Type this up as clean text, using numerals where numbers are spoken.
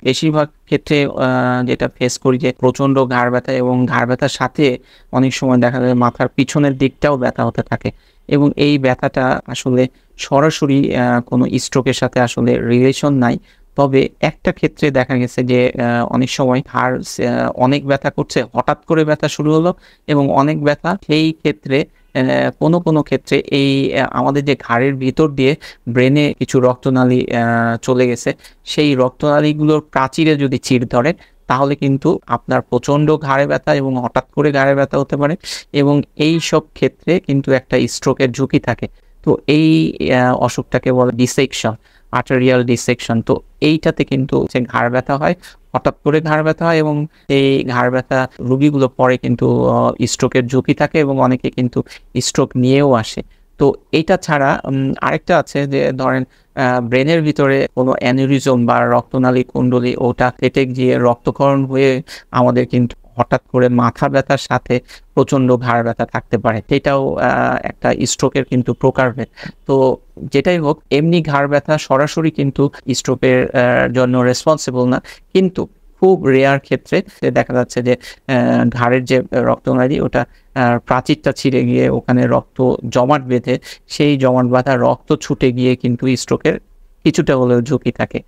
বেশিরভাগ ক্ষেত্রে যেটা ফেস করি যে প্রচণ্ড ঘাড় ব্যথা এবং ঘাড় ব্যথার সাথে অনেক সময় দেখা যায় মাথার পিছনের দিকটাও ব্যথা হতে থাকে এবং এই ব্যথাটা আসলে সরাসরি কোনো স্ট্রোকের সাথে আসলে রিলেশন নাই। তবে একটা ক্ষেত্রে দেখা গেছে যে অনেক সময় ঘাড় অনেক ব্যথা করছে, হঠাৎ করে ব্যথা শুরু হলো এবং অনেক ব্যথা। সেই ক্ষেত্রে কোনো ক্ষেত্রে এই আমাদের যে ঘাড়ের ভিতর দিয়ে ব্রেনে কিছু রক্তনালী চলে গেছে, সেই রক্তনালীগুলোর প্রাচীরে যদি চির ধরে তাহলে কিন্তু আপনার প্রচণ্ড ঘাড়ে ব্যথা এবং হঠাৎ করে ঘাড়ে ব্যথা হতে পারে এবং এইসব ক্ষেত্রে কিন্তু একটা স্ট্রোকের ঝুঁকি থাকে। তো এই অসুখটাকে বলে ডিসেকশন, আর্টেরিয়াল ডিসেকশন। তো এইটাতে কিন্তু যে ঘাড় ব্যথা হয়, হঠাৎ করে ঘাড় ব্যথা হয় এবং এই ঘাড় ব্যথা রোগীগুলো পরে কিন্তু স্ট্রোকের ঝুঁকি থাকে এবং অনেকে কিন্তু স্ট্রোক নিয়েও আসে। তো এইটা ছাড়া আরেকটা আছে যে ধরেন ব্রেনের ভিতরে কোনো অ্যানিউরিজম বা রক্তনালী কুণ্ডলী ওটা ফেটে গিয়ে রক্তক্ষরণ হয়ে আমাদের কিন্তু হঠাৎ করে মাথা ব্যথার সাথে প্রচণ্ড ঘাড় ব্যথা থাকতে পারে। এটাও একটা স্ট্রোকের কিন্তু প্রকারভেদ। তো যেটাই হোক, এমনি ঘাড় ব্যথা সরাসরি কিন্তু স্ট্রোকের জন্য রেসপন্সিবল না। কিন্তু খুব রেয়ার ক্ষেত্রে দেখা যাচ্ছে যে ঘাড়ের যে রক্তনালী ওটা প্রাচীরটা ছিঁড়ে গিয়ে ওখানে রক্ত জমাট বেঁধে সেই জমাট বাঁধা রক্ত ছুটে গিয়ে কিন্তু স্ট্রোকের কিছুটা হলেও ঝুঁকি থাকে।